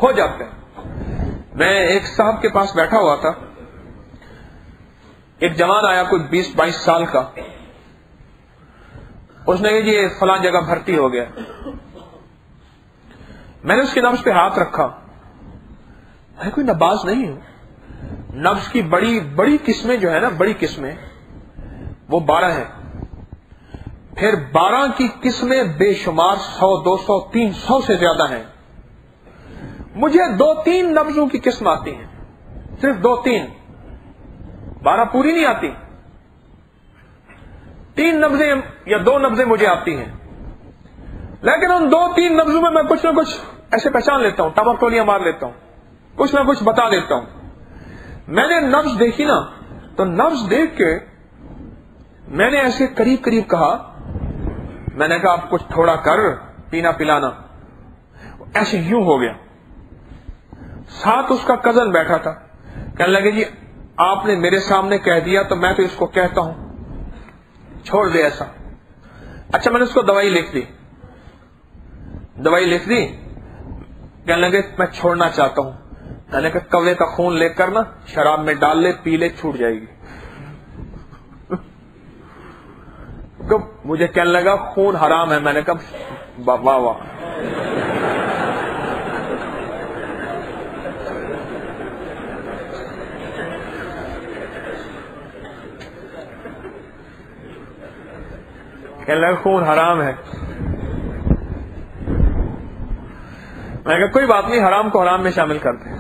ہو جاتے ہیں. میں ایک صاحب کے پاس بیٹھا ہوا تھا, ایک جوان آیا کوئی 20-22 سال کا. اس نے کہا جی یہ فلاں جگہ بھرتی ہو گیا. میں نے اس کے نبض پہ ہاتھ رکھا. میں کوئی نباز نہیں ہوں. نبض کی بڑی بڑی قسمیں جو ہے نا, بڑی قسمیں وہ 12 ہیں. پھر 12 کی قسمیں بے شمار 100, 200, 300 سے زیادہ ہیں. مجھے 2-3 نبضوں کی قسم آتی ہیں, صرف 2-3, 12 پوری نہیں آتی. 3 نبضیں یا 2 نبضیں مجھے آتی ہیں, لیکن ان 2-3 نبضوں میں کچھ نہ کچھ ایسے پہچان لیتا ہوں, ٹمر ٹولیاں مار لیتا ہوں, کچھ نہ کچھ بتا دیتا ہوں. میں نے نبض دیکھی نا, تو نبض دیکھ کے میں نے ایسے قریب قریب کہا, میں نے کہا آپ کچھ تھوڑا کر پینا پلانا. ایسے یوں ہو گیا. ساتھ اس کا کزن بیٹھا تھا, کہنے لگے جی آپ نے میرے سامنے کہہ دیا تو میں تو اس کو کہتا ہوں, چھوڑ دے ایسا. اچھا میں نے اس کو دوائی لکھ دی. کہنے لگے میں چھوڑنا چاہتا ہوں. میں نے کہا کوے کا خون لے کر نا شراب میں ڈال لے, پی لے, چھوٹ جائے گی. مجھے کہنے لگا خون حرام ہے. میں نے کہا واہ واہ. کہنے لگا خون حرام ہے. میں نے کہا کوئی بات نہیں, حرام کو حرام میں شامل کر دیں.